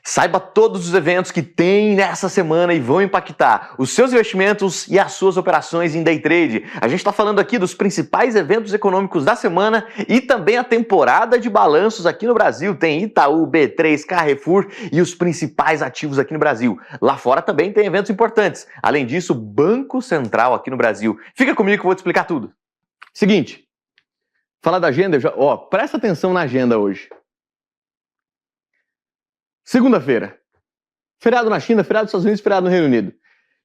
Saiba todos os eventos que tem nessa semana e vão impactar os seus investimentos e as suas operações em day trade. A gente está falando aqui dos principais eventos econômicos da semana e também a temporada de balanços aqui no Brasil. Tem Itaú, B3, Carrefour e os principais ativos aqui no Brasil. Lá fora também tem eventos importantes. Além disso, Banco Central aqui no Brasil. Fica comigo que eu vou te explicar tudo. Seguinte, falar da agenda, presta atenção na agenda hoje. Segunda-feira, feriado na China, feriado nos Estados Unidos, feriado no Reino Unido.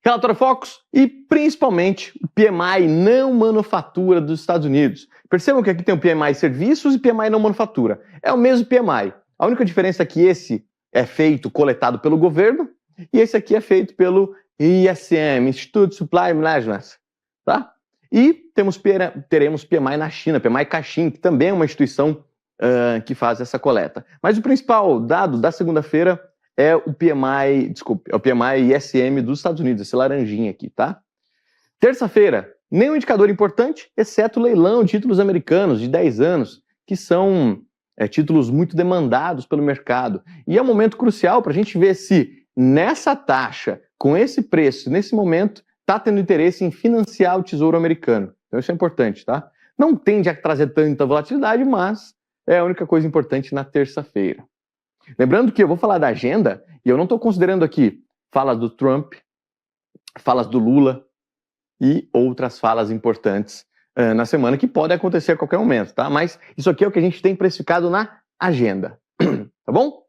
Relatório Focus e principalmente o PMI não manufatura dos Estados Unidos. Percebam que aqui tem o PMI serviços e PMI não manufatura. É o mesmo PMI. A única diferença é que esse é coletado pelo governo e esse aqui é feito pelo ISM, Institute Supply Management. Tá? E teremos PMI na China, PMI Caixin, que também é uma instituição que faz essa coleta. Mas o principal dado da segunda-feira é o PMI, é o PMI ISM dos Estados Unidos, esse laranjinha aqui, tá? Terça-feira, nenhum indicador importante, exceto o leilão de títulos americanos de 10 anos, que são títulos muito demandados pelo mercado. E é um momento crucial para a gente ver se nessa taxa, com esse preço, nesse momento, está tendo interesse em financiar o Tesouro Americano. Então isso é importante, tá? Não tende a trazer tanta volatilidade, mas é a única coisa importante na terça-feira. Lembrando que eu vou falar da agenda e eu não estou considerando aqui falas do Trump, falas do Lula e outras falas importantes na semana que podem acontecer a qualquer momento, tá? Mas isso aqui é o que a gente tem precificado na agenda, tá bom?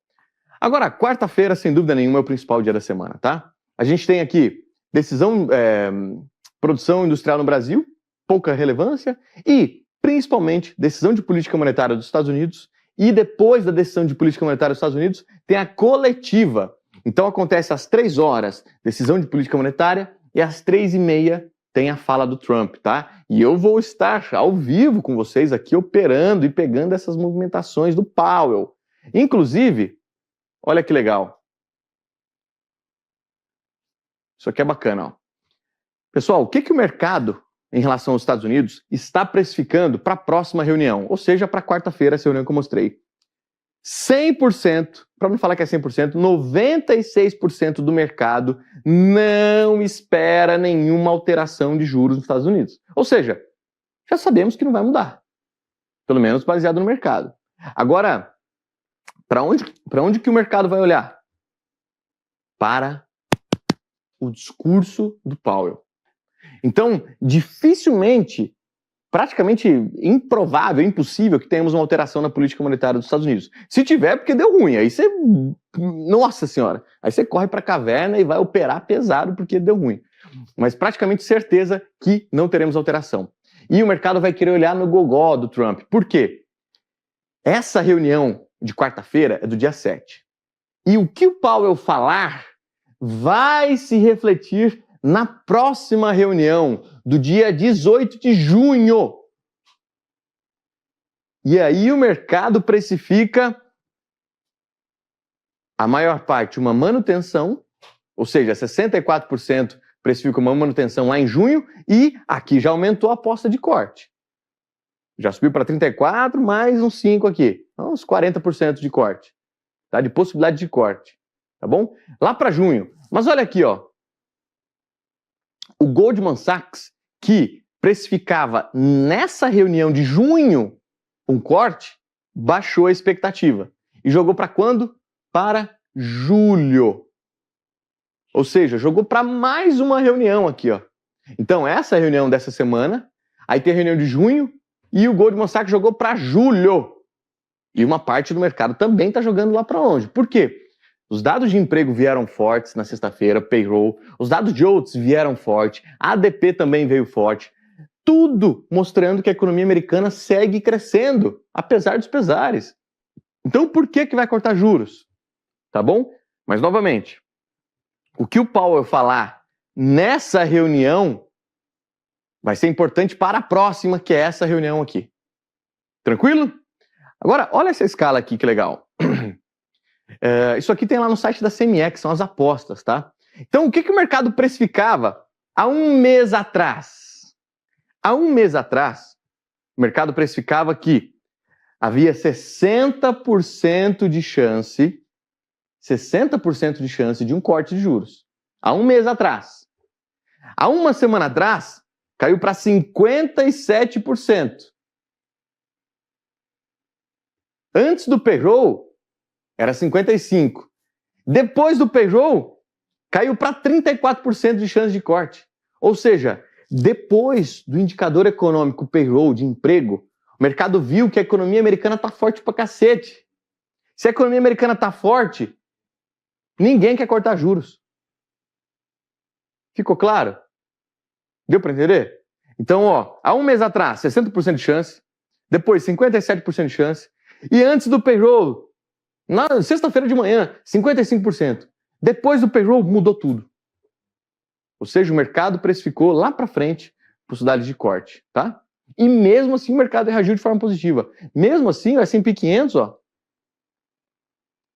Agora, quarta-feira, sem dúvida nenhuma, é o principal dia da semana, tá? A gente tem aqui produção industrial no Brasil, pouca relevância, e principalmente decisão de política monetária dos Estados Unidos, e depois da decisão de política monetária dos Estados Unidos, tem a coletiva. Então acontece às 3 horas, decisão de política monetária, e às 3h30 tem a fala do Trump, tá? E eu vou estar ao vivo com vocês aqui, operando e pegando essas movimentações do Powell. Inclusive, olha que legal. Isso aqui é bacana, ó. Pessoal, o que o mercado, em relação aos Estados Unidos, está precificando para a próxima reunião, ou seja, para quarta-feira, essa reunião que eu mostrei. 100%, para não falar que é 100%, 96% do mercado não espera nenhuma alteração de juros nos Estados Unidos. Ou seja, já sabemos que não vai mudar, pelo menos baseado no mercado. Agora, para onde que o mercado vai olhar? Para o discurso do Powell. Então, dificilmente, praticamente improvável, impossível que tenhamos uma alteração na política monetária dos Estados Unidos. Se tiver, porque deu ruim. Aí você, nossa senhora, aí você corre para a caverna e vai operar pesado porque deu ruim. Mas praticamente certeza que não teremos alteração. E o mercado vai querer olhar no gogó do Trump. Por quê? Essa reunião de quarta-feira é do dia 7. E o que o Powell falar vai se refletir na próxima reunião, do dia 18 de junho. E aí o mercado precifica a maior parte uma manutenção, ou seja, 64% precifica uma manutenção lá em junho, e aqui já aumentou a aposta de corte. Já subiu para 34%, mais uns 5% aqui. Então, uns 40% de corte. Tá? De possibilidade de corte. Tá bom? Lá para junho. Mas olha aqui, ó. O Goldman Sachs, que precificava nessa reunião de junho um corte, baixou a expectativa. E jogou para quando? Para julho. Ou seja, jogou para mais uma reunião aqui, ó. Então, essa reunião dessa semana, aí tem a reunião de junho, e o Goldman Sachs jogou para julho. E uma parte do mercado também está jogando lá para longe. Por quê? Os dados de emprego vieram fortes na sexta-feira, payroll. Os dados de outros vieram forte. A ADP também veio forte. Tudo mostrando que a economia americana segue crescendo, apesar dos pesares. Então, por que vai cortar juros? Tá bom? Mas, novamente, o que o Powell falar nessa reunião vai ser importante para a próxima, que é essa reunião aqui. Tranquilo? Agora, olha essa escala aqui, que legal. Isso aqui tem lá no site da CME, que são as apostas, tá? Então, o que o mercado precificava há um mês atrás? Há um mês atrás, o mercado precificava que havia 60% de chance 60% de chance de um corte de juros. Há um mês atrás. Há uma semana atrás, caiu para 57%. Antes do payroll, era 55%. Depois do payroll, caiu para 34% de chance de corte. Ou seja, depois do indicador econômico payroll de emprego, o mercado viu que a economia americana está forte pra cacete. Se a economia americana está forte, ninguém quer cortar juros. Ficou claro? Deu para entender? Então, há um mês atrás, 60% de chance, depois 57% de chance, e antes do payroll, na sexta-feira de manhã, 55%. Depois do payroll, mudou tudo. Ou seja, o mercado precificou lá para frente possibilidade de corte, tá? E mesmo assim o mercado reagiu de forma positiva. Mesmo assim, o S&P 500,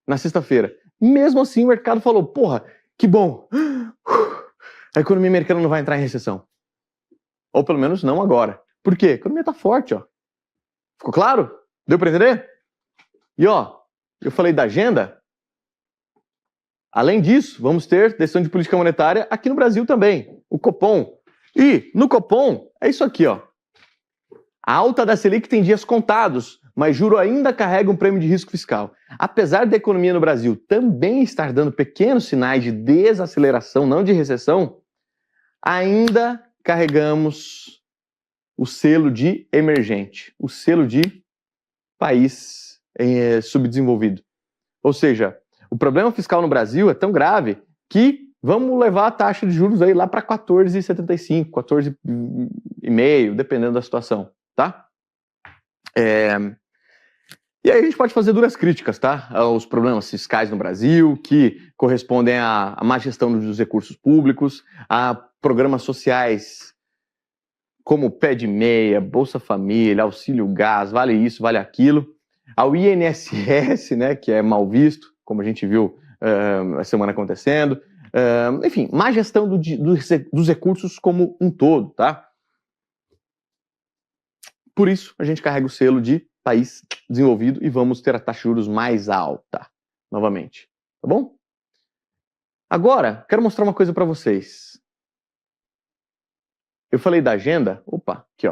na sexta-feira, mesmo assim o mercado falou, porra, que bom, a economia americana não vai entrar em recessão. Ou pelo menos não agora. Por quê? A economia tá forte, Ficou claro? Deu para entender? E eu falei da agenda. Além disso, vamos ter decisão de política monetária aqui no Brasil também, o Copom. E no Copom, é isso aqui, A alta da Selic tem dias contados, mas juro ainda carrega um prêmio de risco fiscal. Apesar da economia no Brasil também estar dando pequenos sinais de desaceleração, não de recessão, ainda carregamos o selo de emergente, o selo de país subdesenvolvido. Ou seja, o problema fiscal no Brasil é tão grave que vamos levar a taxa de juros aí lá para 14,75, 14,5, dependendo da situação, tá? E aí a gente pode fazer duras críticas, tá? Aos problemas fiscais no Brasil, que correspondem à má gestão dos recursos públicos, a programas sociais como Pé de Meia, Bolsa Família, Auxílio Gás, vale isso, vale aquilo, ao INSS, né, que é mal visto, como a gente viu a semana acontecendo, enfim, má gestão dos recursos como um todo, tá? Por isso, a gente carrega o selo de país desenvolvido e vamos ter a taxa de juros mais alta, novamente, tá bom? Agora, quero mostrar uma coisa para vocês. Eu falei da agenda, aqui,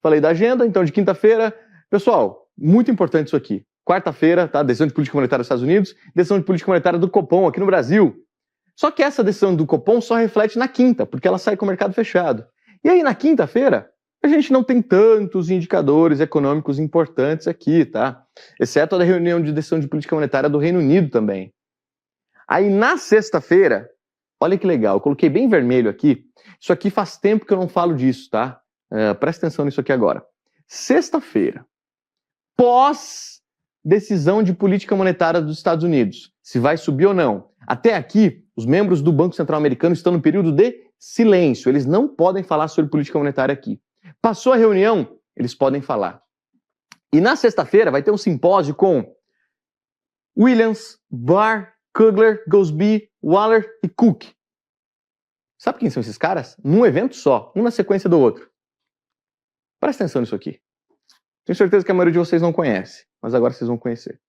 Falei da agenda, então, de quinta-feira. Pessoal, muito importante isso aqui. Quarta-feira, tá? Decisão de política monetária dos Estados Unidos, decisão de política monetária do Copom aqui no Brasil. Só que essa decisão do Copom só reflete na quinta, porque ela sai com o mercado fechado. E aí, na quinta-feira, a gente não tem tantos indicadores econômicos importantes aqui, tá? Exceto a da reunião de decisão de política monetária do Reino Unido também. Aí, na sexta-feira, olha que legal, eu coloquei bem vermelho aqui. Isso aqui faz tempo que eu não falo disso, tá? Presta atenção nisso aqui agora. Sexta-feira, pós decisão de política monetária dos Estados Unidos, se vai subir ou não. Até aqui, os membros do Banco Central Americano estão no período de silêncio. Eles não podem falar sobre política monetária aqui. Passou a reunião, eles podem falar. E na sexta-feira vai ter um simpósio com Williams, Barr, Kugler, Gosby, Waller e Cook. Sabe quem são esses caras? Num evento só, um na sequência do outro. Presta atenção nisso aqui. Tenho certeza que a maioria de vocês não conhece, mas agora vocês vão conhecer.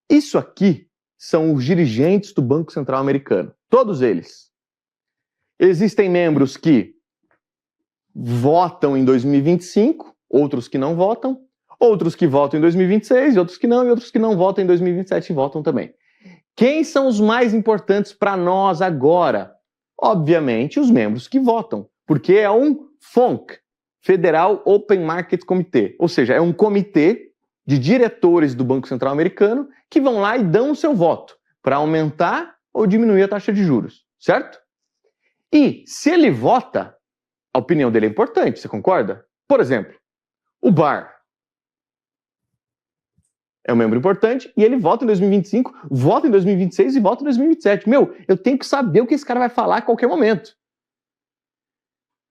Isso aqui são os dirigentes do Banco Central Americano. Todos eles. Existem membros que votam em 2025, outros que não votam, outros que votam em 2026, outros que não, e outros que não votam em 2027 e votam também. Quem são os mais importantes para nós agora? Obviamente, os membros que votam, porque é um FONC, Federal Open Market Committee, ou seja, é um comitê de diretores do Banco Central Americano que vão lá e dão o seu voto para aumentar ou diminuir a taxa de juros, certo? E se ele vota, a opinião dele é importante, você concorda? Por exemplo, o Barr é um membro importante e ele vota em 2025, vota em 2026 e vota em 2027. Eu tenho que saber o que esse cara vai falar a qualquer momento.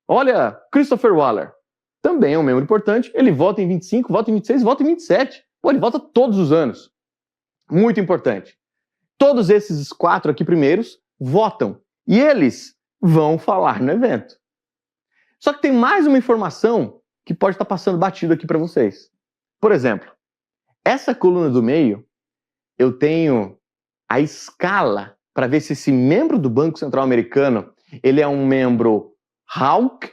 Olha, Christopher Waller, também é um membro importante, ele vota em 25, vota em 26, vota em 27. Ele vota todos os anos. Muito importante. Todos esses 4 aqui primeiros votam e eles vão falar no evento. Só que tem mais uma informação que pode estar passando batido aqui para vocês. Por exemplo, essa coluna do meio eu tenho a escala para ver se esse membro do Banco Central Americano ele é um membro hawk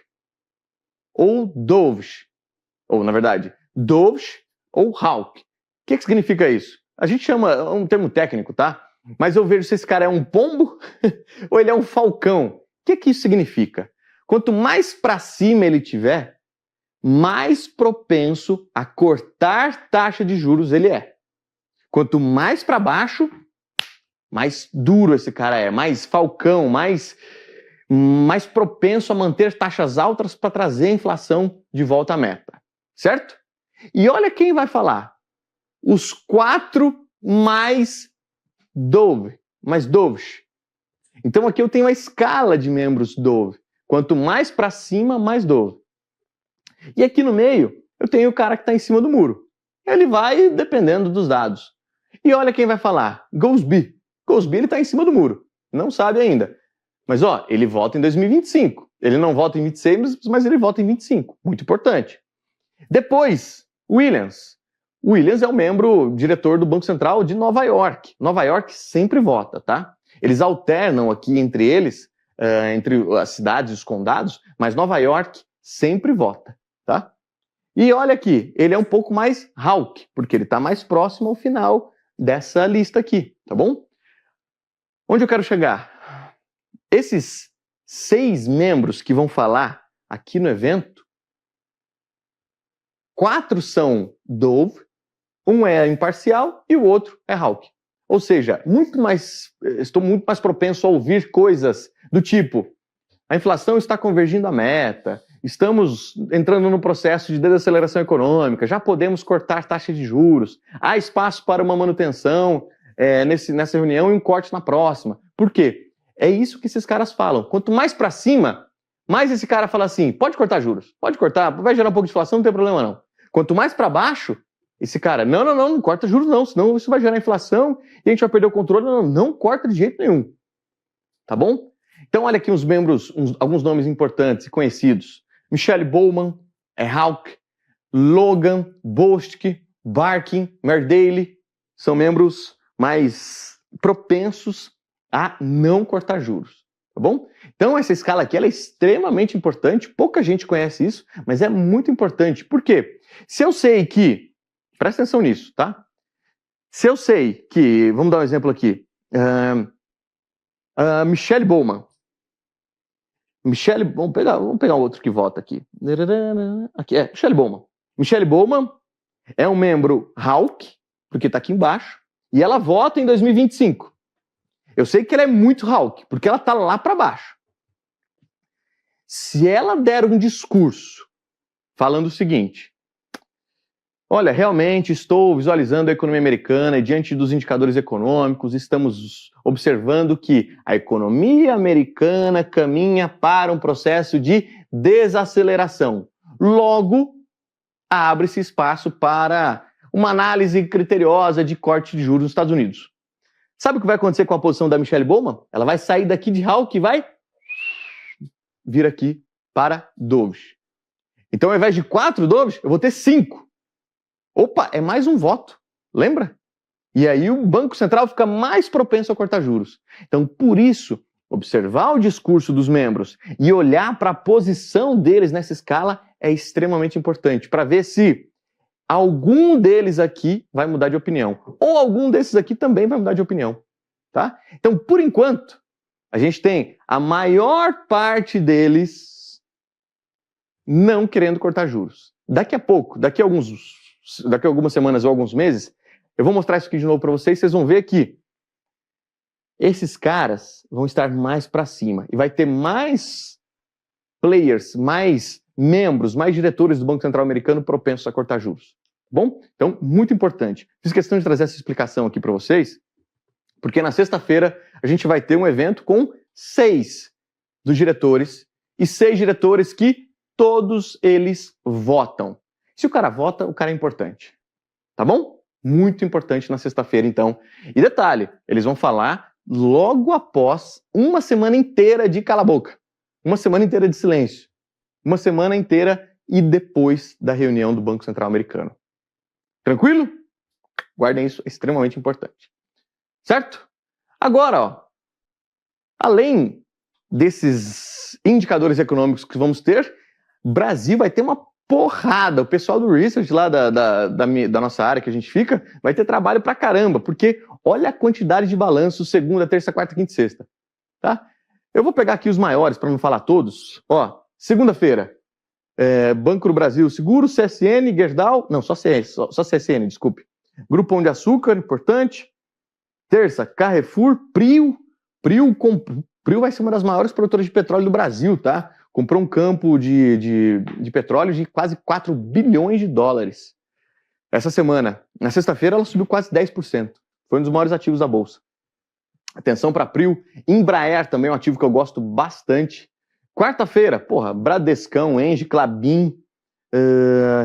ou dovish. Ou, na verdade, dovish ou hawk. O que significa isso? A gente chama, é um termo técnico, tá? Mas eu vejo se esse cara é um pombo ou ele é um falcão. O que isso significa? Quanto mais para cima ele tiver, mais propenso a cortar taxa de juros ele é. Quanto mais para baixo, mais duro esse cara é, mais falcão, mais propenso a manter taxas altas para trazer a inflação de volta à meta. Certo? E olha quem vai falar. Os 4 mais dovish. Então aqui eu tenho a escala de membros dove. Quanto mais para cima, mais dove. E aqui no meio, eu tenho o cara que está em cima do muro. Ele vai dependendo dos dados. E olha quem vai falar. Goolsbee. Goolsbee, ele está em cima do muro. Não sabe ainda. Mas, ó, ele vota em 2025. Ele não vota em 26, mas ele vota em 25. Muito importante. Depois, Williams. Williams é o membro diretor do Banco Central de Nova York. Nova York sempre vota, tá? Eles alternam aqui entre eles, entre as cidades e os condados, mas Nova York sempre vota, tá? E olha aqui, ele é um pouco mais hawk, porque ele está mais próximo ao final dessa lista aqui, tá bom? Onde eu quero chegar? Esses 6 membros que vão falar aqui no evento, 4 são dove, um é imparcial e o outro é hawk. Ou seja, estou muito mais propenso a ouvir coisas do tipo: a inflação está convergindo à meta, estamos entrando no processo de desaceleração econômica, já podemos cortar taxa de juros, há espaço para uma manutenção nessa reunião e um corte na próxima. Por quê? É isso que esses caras falam. Quanto mais para cima, mais esse cara fala assim: pode cortar juros, pode cortar, vai gerar um pouco de inflação, não tem problema não. Quanto mais para baixo, esse cara, não corta juros não, senão isso vai gerar inflação e a gente vai perder o controle. Não corta de jeito nenhum. Tá bom? Então olha aqui os membros, alguns nomes importantes e conhecidos. Michelle Bowman, hawk. Logan, Bostic, Barkin, Merdale, são membros mais propensos a não cortar juros. Tá bom? Então essa escala aqui ela é extremamente importante, pouca gente conhece isso, mas é muito importante. Por quê? Se eu sei que, presta atenção nisso, tá? Se eu sei que, vamos dar um exemplo aqui, Michelle Bowman. Vamos pegar outro que vota aqui. Aqui Michelle Bowman. Michelle Bowman é um membro hawk, porque está aqui embaixo, e ela vota em 2025. Eu sei que ela é muito hawk, porque ela está lá para baixo. Se ela der um discurso falando o seguinte: olha, realmente estou visualizando a economia americana e diante dos indicadores econômicos, estamos observando que a economia americana caminha para um processo de desaceleração. Logo, abre-se espaço para uma análise criteriosa de corte de juros nos Estados Unidos. Sabe o que vai acontecer com a posição da Michelle Bowman? Ela vai sair daqui de hawk e vai vir aqui para dovish. Então, ao invés de 4 dovish, eu vou ter 5. Opa, é mais um voto, lembra? E aí o Banco Central fica mais propenso a cortar juros. Então, por isso, observar o discurso dos membros e olhar para a posição deles nessa escala é extremamente importante, para ver se algum deles aqui vai mudar de opinião, ou algum desses aqui também vai mudar de opinião, tá? Então, por enquanto, a gente tem a maior parte deles não querendo cortar juros. Daqui a pouco, daqui a algumas semanas ou alguns meses, eu vou mostrar isso aqui de novo para vocês, vocês vão ver que esses caras vão estar mais para cima e vai ter mais players, mais membros, mais diretores do Banco Central americano propensos a cortar juros. Bom? Então, muito importante. Fiz questão de trazer essa explicação aqui para vocês, porque na sexta-feira a gente vai ter um evento com 6 dos diretores e 6 diretores que todos eles votam. Se o cara vota, o cara é importante. Tá bom? Muito importante na sexta-feira, então. E detalhe, eles vão falar logo após uma semana inteira de cala a boca. Uma semana inteira de silêncio. Uma semana inteira e depois da reunião do Banco Central americano. Tranquilo? Guardem isso, é extremamente importante. Certo? Agora, ó, além desses indicadores econômicos que vamos ter, o Brasil vai ter uma porrada. O pessoal do research lá da nossa área que a gente fica vai ter trabalho pra caramba, porque olha a quantidade de balanços segunda, terça, quarta, quinta e sexta. Tá? Eu vou pegar aqui os maiores para não falar todos. Ó, segunda-feira, Banco do Brasil Seguro, CSN, Gerdau, não, só CSN, desculpe. Grupo Pão de Açúcar, importante. Terça, Carrefour, Prio vai ser uma das maiores produtoras de petróleo do Brasil, tá? Comprou um campo de petróleo de quase 4 bilhões de dólares. Essa semana, na sexta-feira, ela subiu quase 10%. Foi um dos maiores ativos da Bolsa. Atenção para Prio. Embraer também é um ativo que eu gosto bastante. Quarta-feira, porra, Bradescão, Engie, Klabin,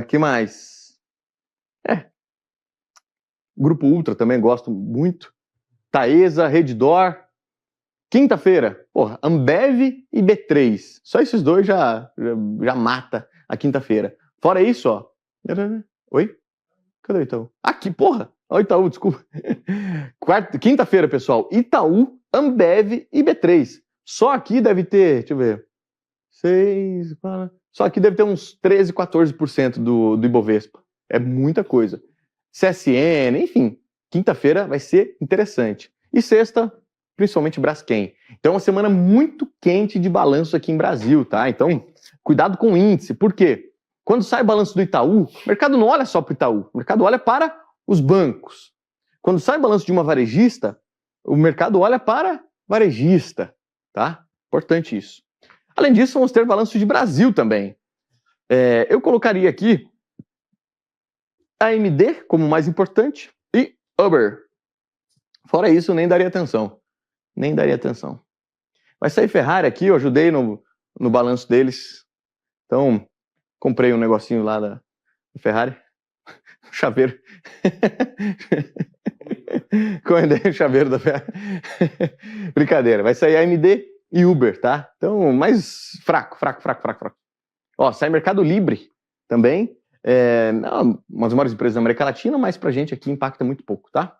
que mais? Grupo Ultra também gosto muito. Taesa, Redditor. Quinta-feira, porra, Ambev e B3. Só esses dois já mata a quinta-feira. Fora isso, ó. Oi? Cadê o Itaú? Aqui, porra! Ó, Itaú, desculpa. Quinta-feira, pessoal. Itaú, Ambev e B3. Só aqui deve ter, deixa eu ver. Só aqui deve ter uns 13, 14% do Ibovespa. É muita coisa. CSN, enfim. Quinta-feira vai ser interessante. E sexta, principalmente Braskem. Então, é uma semana muito quente de balanço aqui em Brasil, tá? Então, cuidado com o índice. Por quê? Quando sai o balanço do Itaú, o mercado não olha só para o Itaú. O mercado olha para os bancos. Quando sai o balanço de uma varejista, o mercado olha para varejista, tá? Importante isso. Além disso, vamos ter balanço de Brasil também. Eu colocaria aqui AMD como mais importante e Uber. Fora isso, nem daria atenção. Nem daria atenção. Vai sair Ferrari aqui, eu ajudei no balanço deles. Então, comprei um negocinho lá da Ferrari. Chaveiro. Encomendei o chaveiro da Ferrari. Brincadeira. Vai sair AMD e Uber, tá? Então, mais fraco. Ó, sai Mercado Livre também. Uma das maiores empresas da América Latina, mas pra gente aqui impacta muito pouco, tá?